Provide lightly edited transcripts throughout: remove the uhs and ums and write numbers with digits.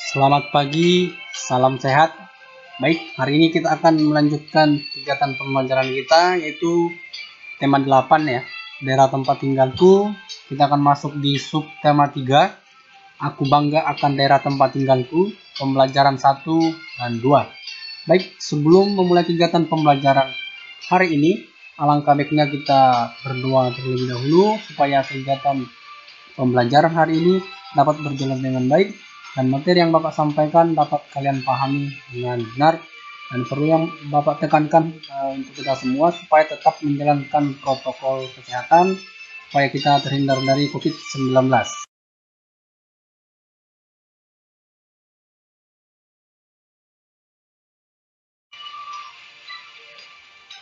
Selamat pagi, salam sehat. Baik, hari ini kita akan melanjutkan kegiatan pembelajaran kita, yaitu tema 8 ya, daerah tempat tinggalku. Kita akan masuk di subtema 3, aku bangga akan daerah tempat tinggalku, pembelajaran 1 dan 2. Baik, sebelum memulai kegiatan pembelajaran hari ini, alangkah baiknya kita berdoa terlebih dahulu supaya kegiatan pembelajaran hari ini dapat berjalan dengan baik dan materi yang Bapak sampaikan dapat kalian pahami dengan benar, dan perlu yang Bapak tekankan untuk kita semua supaya tetap menjalankan protokol kesehatan supaya kita terhindar dari COVID-19.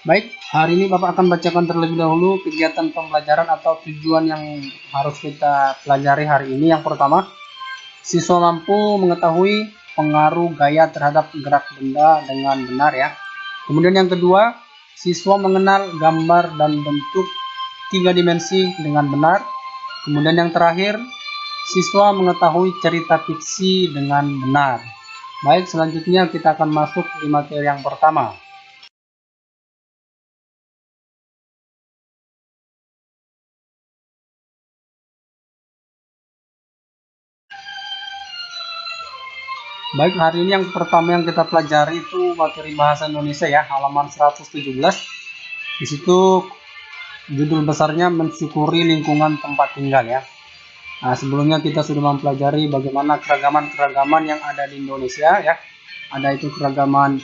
Baik, hari ini Bapak akan bacakan terlebih dahulu kegiatan pembelajaran atau tujuan yang harus kita pelajari hari ini. Yang pertama, siswa mampu mengetahui pengaruh gaya terhadap gerak benda dengan benar ya. Kemudian yang kedua, siswa mengenal gambar dan bentuk 3 dimensi dengan benar. Kemudian yang terakhir, siswa mengetahui cerita fiksi dengan benar. Baik, selanjutnya kita akan masuk di materi yang pertama. Baik, hari ini yang pertama yang kita pelajari itu materi bahasa Indonesia ya, halaman 117. Di situ judul besarnya mensyukuri lingkungan tempat tinggal ya. Nah, sebelumnya kita sudah mempelajari bagaimana keragaman-keragaman yang ada di Indonesia ya. Ada itu keragaman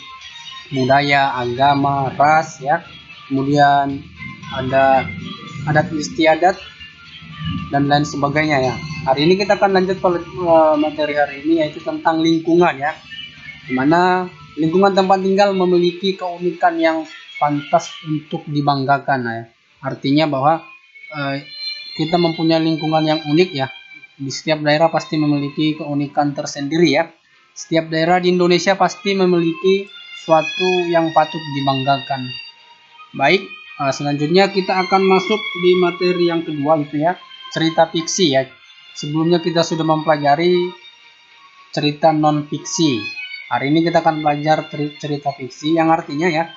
budaya, agama, ras ya. Kemudian ada adat istiadat dan lain sebagainya ya. Hari ini kita akan lanjut materi hari ini, yaitu tentang lingkungan ya, dimana lingkungan tempat tinggal memiliki keunikan yang pantas untuk dibanggakan ya. Artinya bahwa kita mempunyai lingkungan yang unik ya. Di setiap daerah pasti memiliki keunikan tersendiri ya. Setiap daerah di Indonesia pasti memiliki suatu yang patut dibanggakan. Baik, selanjutnya kita akan masuk di materi yang kedua, itu ya, cerita fiksi ya. Sebelumnya kita sudah mempelajari cerita non fiksi. Hari ini kita akan belajar cerita fiksi, yang artinya ya,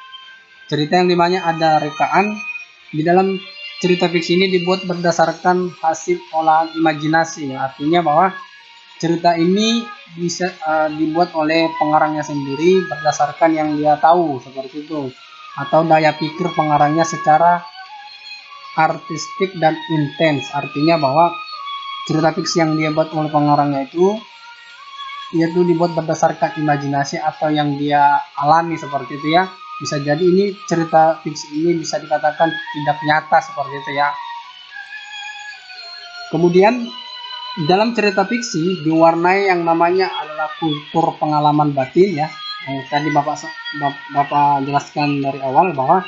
cerita yang dimana ada rekaan. Di dalam cerita fiksi ini dibuat berdasarkan hasil olahan imajinasi. Artinya bahwa cerita ini bisa dibuat oleh pengarangnya sendiri berdasarkan yang dia tahu, seperti itu, atau daya pikir pengarangnya secara artistik dan intens. Artinya bahwa cerita fiksi yang dia buat oleh pengarangnya itu dibuat berdasarkan imajinasi atau yang dia alami, seperti itu ya. Bisa jadi ini cerita fiksi ini bisa dikatakan tidak nyata, seperti itu ya. Kemudian dalam cerita fiksi diwarnai yang namanya adalah kultur pengalaman batin ya. Yang tadi Bapak jelaskan dari awal bahwa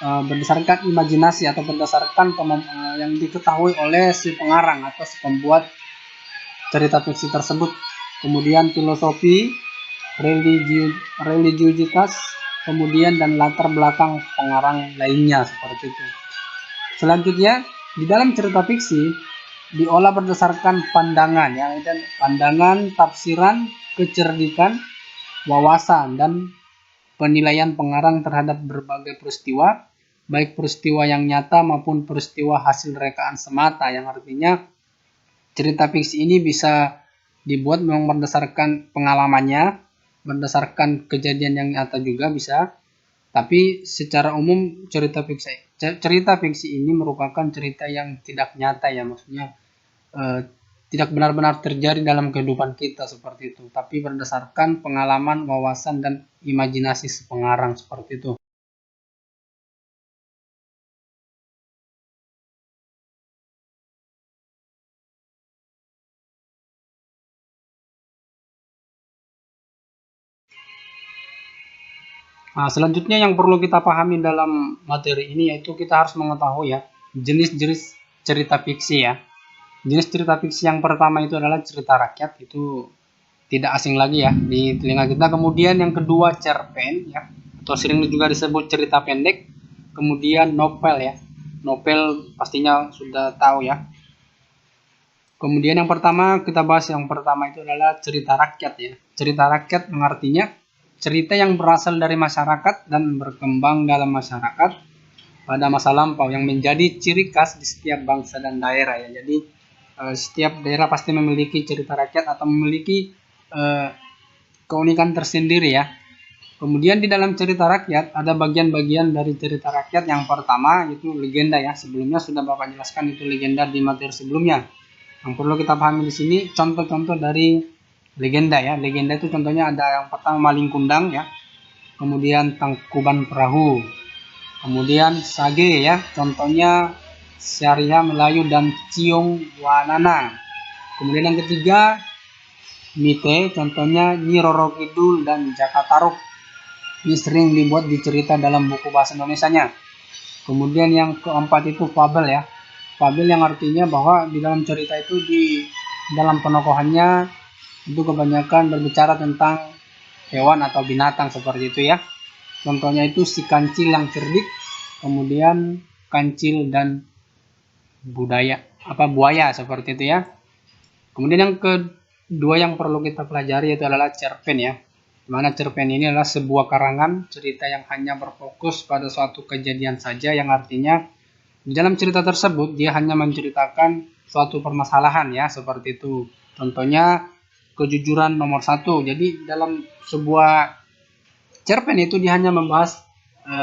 berdasarkan imajinasi atau berdasarkan yang diketahui oleh si pengarang atau si pembuat cerita fiksi tersebut. Kemudian filosofi, religiusitas, kemudian dan latar belakang pengarang lainnya, seperti itu. Selanjutnya, di dalam cerita fiksi diolah berdasarkan pandangan ya, dan pandangan, tafsiran, kecerdikan, wawasan dan penilaian pengarang terhadap berbagai peristiwa, baik peristiwa yang nyata maupun peristiwa hasil rekaan semata, yang artinya cerita fiksi ini bisa dibuat memang berdasarkan pengalamannya, berdasarkan kejadian yang nyata juga bisa, tapi secara umum cerita fiksi ini merupakan cerita yang tidak nyata ya, maksudnya tidak benar-benar terjadi dalam kehidupan kita, seperti itu, tapi berdasarkan pengalaman, wawasan dan imajinasi si pengarang, seperti itu. Nah, selanjutnya yang perlu kita pahami dalam materi ini yaitu kita harus mengetahui ya jenis-jenis cerita fiksi ya. Jenis cerita fiksi yang pertama itu adalah cerita rakyat, itu tidak asing lagi ya di telinga kita. Kemudian yang kedua cerpen ya, atau sering juga disebut cerita pendek. Kemudian novel ya. Novel pastinya sudah tahu ya. Kemudian yang pertama kita bahas yang pertama itu adalah cerita rakyat ya. Cerita rakyat yang artinya cerita yang berasal dari masyarakat dan berkembang dalam masyarakat pada masa lampau yang menjadi ciri khas di setiap bangsa dan daerah ya. Jadi setiap daerah pasti memiliki cerita rakyat atau memiliki keunikan tersendiri ya. Kemudian di dalam cerita rakyat ada bagian-bagian dari cerita rakyat. Yang pertama itu legenda ya. Sebelumnya sudah Bapak jelaskan itu legenda di materi sebelumnya. Yang perlu kita pahami di sini contoh-contoh dari legenda ya. Legenda itu contohnya ada yang pertama Maling Kundang ya. Kemudian Tangkuban Perahu. Kemudian Sage ya. Contohnya Syariah Melayu dan Ciong Wanana. Kemudian yang ketiga Mite, contohnya Nyi Roro Kidul dan Jaka Tarub. Ini sering dibuat di cerita dalam buku bahasa Indonesianya. Kemudian yang keempat itu fabel ya. Fabel yang artinya bahwa di dalam cerita itu di dalam penokohannya itu kebanyakan berbicara tentang hewan atau binatang seperti itu ya. Contohnya itu si kancil yang cerdik, kemudian kancil dan buaya seperti itu ya. Kemudian yang kedua yang perlu kita pelajari itu adalah cerpen ya. Dimana cerpen ini adalah sebuah karangan cerita yang hanya berfokus pada suatu kejadian saja, yang artinya di dalam cerita tersebut dia hanya menceritakan suatu permasalahan ya, seperti itu. Contohnya kejujuran nomor 1. Jadi dalam sebuah cerpen itu dia hanya membahas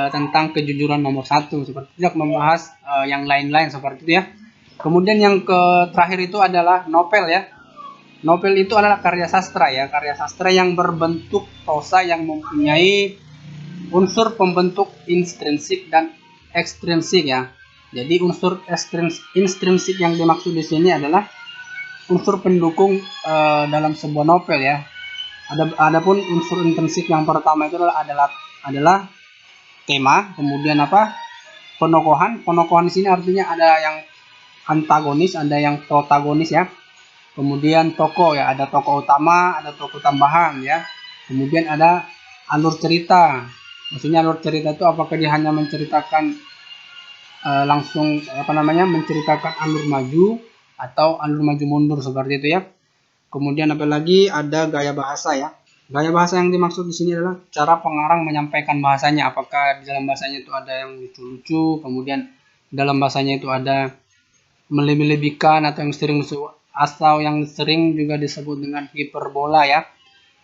tentang kejujuran nomor 1, seperti tidak membahas yang lain-lain seperti itu ya. Kemudian yang terakhir itu adalah novel ya. Novel itu adalah karya sastra ya, karya sastra yang berbentuk prosa yang mempunyai unsur pembentuk intrinsik dan ekstrinsik ya. Jadi unsur intrinsik yang dimaksud di sini adalah unsur pendukung dalam sebuah novel ya. Adapun unsur intrinsik yang pertama itu adalah tema, kemudian penokohan. Penokohan di sini artinya ada yang antagonis, ada yang protagonis ya. Kemudian tokoh ya, ada tokoh utama, ada tokoh tambahan ya. Kemudian ada alur cerita. Maksudnya alur cerita itu apakah dia hanya menceritakan langsung menceritakan alur maju atau alur maju mundur seperti itu ya. Kemudian apalagi ada gaya bahasa ya. Gaya bahasa yang dimaksud di sini adalah cara pengarang menyampaikan bahasanya. Apakah di dalam bahasanya itu ada yang lucu-lucu, kemudian dalam bahasanya itu ada melebih-lebihkan atau yang sering juga disebut dengan hiperbola ya.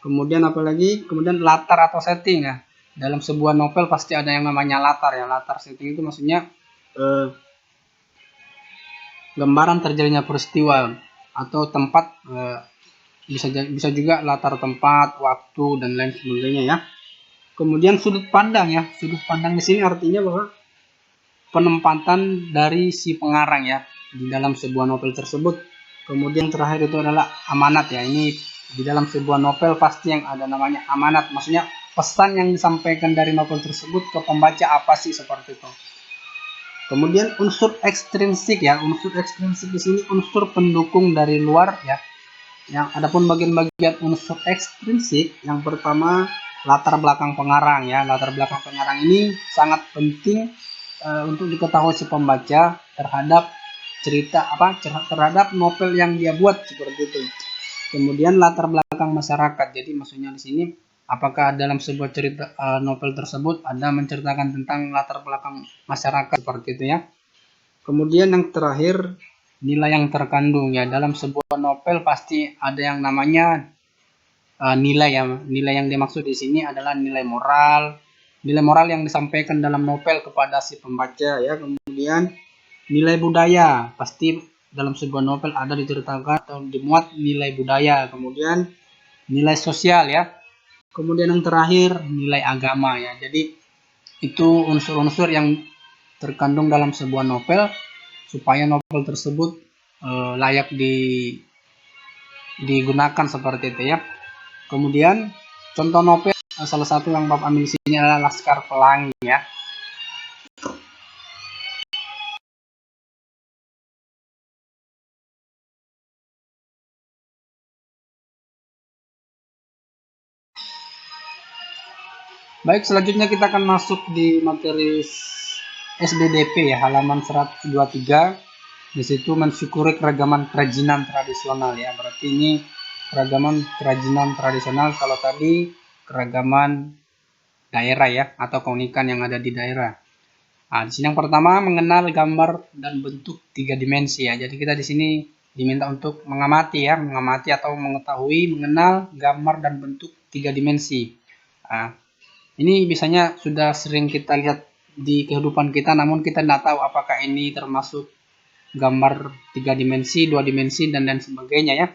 Kemudian kemudian latar atau setting ya. Dalam sebuah novel pasti ada yang namanya latar ya. Latar setting itu maksudnya gambaran terjadinya peristiwa atau tempat, bisa juga latar tempat, waktu dan lain sebagainya ya. Kemudian sudut pandang ya. Sudut pandang di sini artinya bahwa penempatan dari si pengarang ya di dalam sebuah novel tersebut. Kemudian terakhir itu adalah amanat ya. Ini di dalam sebuah novel pasti yang ada namanya amanat. Maksudnya pesan yang disampaikan dari novel tersebut ke pembaca apa sih, seperti itu. Kemudian unsur ekstrinsik ya. Unsur ekstrinsik di sini unsur pendukung dari luar ya. Yang adapun bagian-bagian unsur ekstrinsik, yang pertama latar belakang pengarang ya. Latar belakang pengarang ini sangat penting untuk diketahui si pembaca terhadap terhadap novel yang dia buat, seperti itu. Kemudian latar belakang masyarakat. Jadi maksudnya di sini apakah dalam sebuah cerita novel tersebut ada menceritakan tentang latar belakang masyarakat, seperti itu ya. Kemudian yang terakhir nilai yang terkandung ya. Dalam sebuah novel pasti ada yang namanya nilai ya. Nilai yang dimaksud di sini adalah nilai moral. Nilai moral yang disampaikan dalam novel kepada si pembaca ya. Kemudian nilai budaya, pasti dalam sebuah novel ada diceritakan atau dimuat nilai budaya. Kemudian nilai sosial ya. Kemudian yang terakhir nilai agama ya. Jadi itu unsur-unsur yang terkandung dalam sebuah novel supaya novel tersebut layak digunakan, seperti itu ya. Kemudian contoh novel salah satu yang Bapak ambil di sini adalah Laskar Pelangi ya. Baik, selanjutnya kita akan masuk di materi SBDP ya, halaman 123. Di situ mensyukuri keragaman kerajinan tradisional ya. Berarti ini keragaman kerajinan tradisional, kalau tadi keragaman daerah ya, atau keunikan yang ada di daerah. Nah, di sini yang pertama mengenal gambar dan bentuk 3 dimensi ya. Jadi kita di sini diminta untuk mengamati ya, mengamati atau mengetahui, mengenal gambar dan bentuk 3 dimensi. Nah, ini biasanya sudah sering kita lihat di kehidupan kita, namun kita tidak tahu apakah ini termasuk gambar 3 dimensi, 2 dimensi, dan lain sebagainya ya.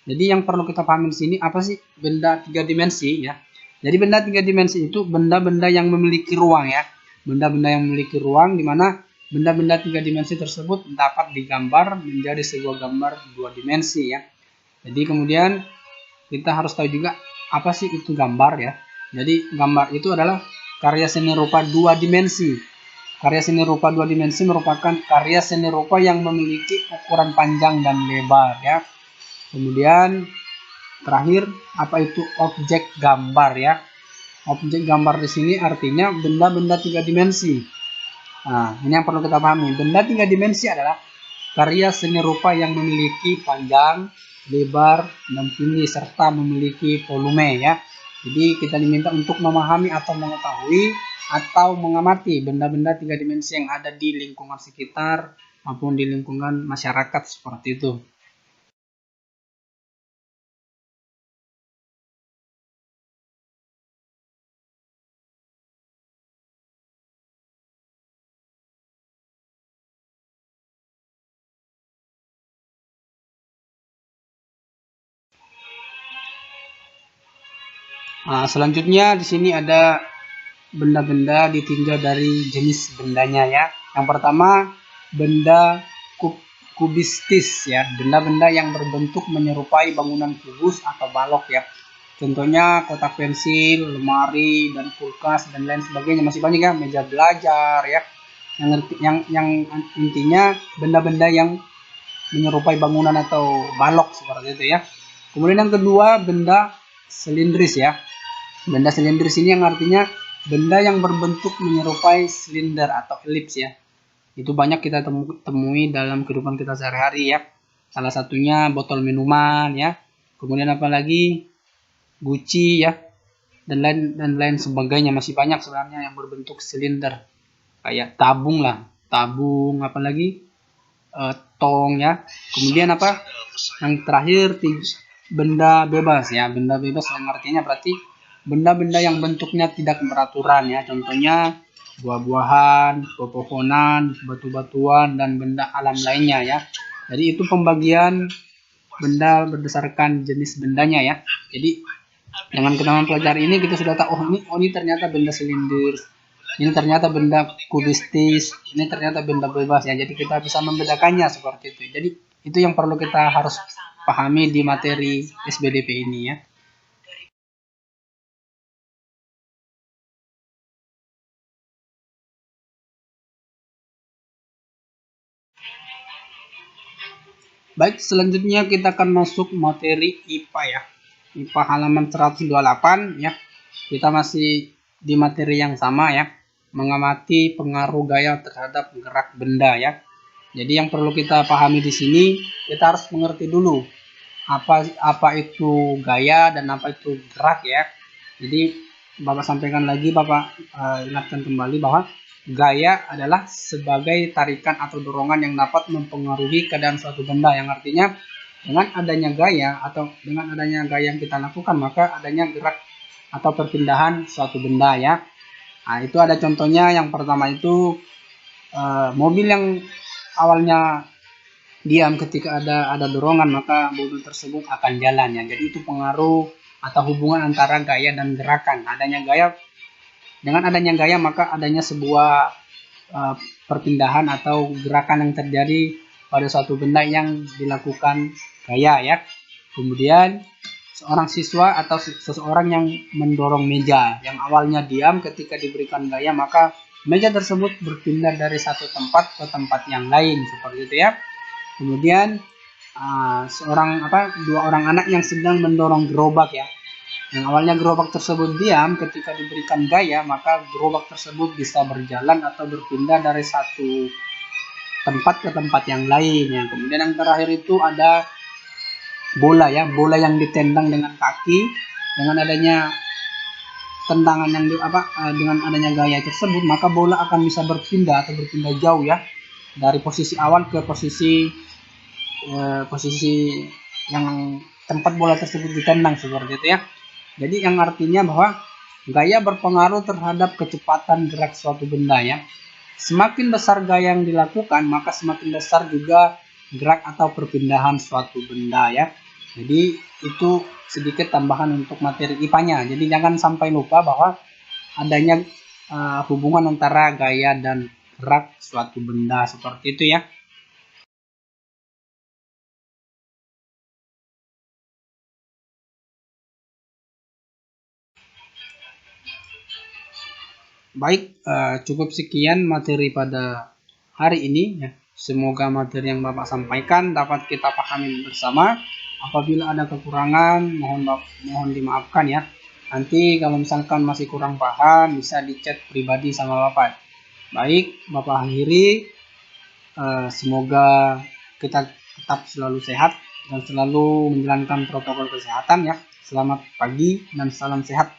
Jadi yang perlu kita pahami di sini, apa sih benda 3 dimensi ya? Jadi benda 3 dimensi itu benda-benda yang memiliki ruang ya. Benda-benda yang memiliki ruang, di mana benda-benda 3 dimensi tersebut dapat digambar menjadi sebuah gambar 2 dimensi ya. Jadi kemudian kita harus tahu juga apa sih itu gambar ya. Jadi gambar itu adalah karya seni rupa 2 dimensi. Karya seni rupa 2 dimensi merupakan karya seni rupa yang memiliki ukuran panjang dan lebar ya. Kemudian terakhir, apa itu objek gambar ya? Objek gambar di sini artinya benda-benda 3 dimensi. Nah, ini yang perlu kita pahami. Benda 3 dimensi adalah karya seni rupa yang memiliki panjang, lebar, dan tinggi serta memiliki volume ya. Jadi kita diminta untuk memahami atau mengetahui atau mengamati benda-benda 3 dimensi yang ada di lingkungan sekitar maupun di lingkungan masyarakat seperti itu. Nah, selanjutnya di sini ada benda-benda ditinjau dari jenis bendanya ya. Yang pertama, benda kubistis ya, benda-benda yang berbentuk menyerupai bangunan kubus atau balok ya. Contohnya kotak pensil, lemari, dan kulkas dan lain sebagainya. Masih banyak ya, meja belajar ya. Yang intinya benda-benda yang menyerupai bangunan atau balok seperti itu ya. Kemudian yang kedua, benda silindris ya. Benda silindris ini yang artinya benda yang berbentuk menyerupai silinder atau elips ya. Itu banyak kita temui dalam kehidupan kita sehari-hari ya. Salah satunya botol minuman ya. Kemudian apalagi guci ya. Dan lain sebagainya. Masih banyak sebenarnya yang berbentuk silinder. Kayak tabung lah. Tabung apalagi tong ya. Kemudian apa? Yang terakhir benda bebas ya. Benda bebas yang artinya berarti benda-benda yang bentuknya tidak beraturan ya, contohnya buah-buahan, pepohonan, batu-batuan, dan benda alam lainnya ya. Jadi itu pembagian benda berdasarkan jenis bendanya ya. Jadi dengan kita mempelajari ini kita sudah tahu, ini ternyata benda silinder, ini ternyata benda kubistis, ini ternyata benda bebas ya. Jadi kita bisa membedakannya seperti itu. Jadi itu yang perlu kita harus pahami di materi SBDP ini ya. Baik, selanjutnya kita akan masuk materi IPA ya. IPA halaman 128 ya. Kita masih di materi yang sama ya. Mengamati pengaruh gaya terhadap gerak benda ya. Jadi yang perlu kita pahami di sini, kita harus mengerti dulu apa itu gaya dan apa itu gerak ya. Jadi Bapak sampaikan lagi, Bapak ingatkan kembali bahwa gaya adalah sebagai tarikan atau dorongan yang dapat mempengaruhi keadaan suatu benda, yang artinya dengan adanya gaya atau dengan adanya gaya yang kita lakukan maka adanya gerak atau perpindahan suatu benda ya. Nah, itu ada contohnya. Yang pertama itu mobil yang awalnya diam, ketika ada dorongan maka mobil tersebut akan jalan ya. Jadi itu pengaruh atau hubungan antara gaya dan gerakan. Dengan adanya gaya maka adanya sebuah perpindahan atau gerakan yang terjadi pada suatu benda yang dilakukan gaya ya. Kemudian seorang siswa atau seseorang yang mendorong meja yang awalnya diam, ketika diberikan gaya maka meja tersebut berpindah dari satu tempat ke tempat yang lain seperti itu ya. Kemudian dua orang anak yang sedang mendorong gerobak ya. Yang awalnya gerobak tersebut diam, ketika diberikan gaya maka gerobak tersebut bisa berjalan atau berpindah dari satu tempat ke tempat yang lain ya. Kemudian yang terakhir itu ada bola ya, bola yang ditendang dengan kaki. Dengan adanya tendangan yang dengan adanya gaya tersebut, maka bola akan bisa berpindah atau berpindah jauh ya, dari posisi awal ke posisi yang tempat bola tersebut ditendang seperti itu ya. Jadi yang artinya bahwa gaya berpengaruh terhadap kecepatan gerak suatu benda ya. Semakin besar gaya yang dilakukan, maka semakin besar juga gerak atau perpindahan suatu benda ya. Jadi itu sedikit tambahan untuk materi IPA-nya. Jadi jangan sampai lupa bahwa adanya hubungan antara gaya dan gerak suatu benda seperti itu ya. Baik, cukup sekian materi pada hari ini ya. Semoga materi yang Bapak sampaikan dapat kita pahami bersama. Apabila ada kekurangan, mohon dimaafkan ya. Nanti kalau misalkan masih kurang paham, bisa di chat pribadi sama Bapak. Baik, Bapak akhiri. Semoga kita tetap selalu sehat dan selalu menjalankan protokol kesehatan ya. Selamat pagi dan salam sehat.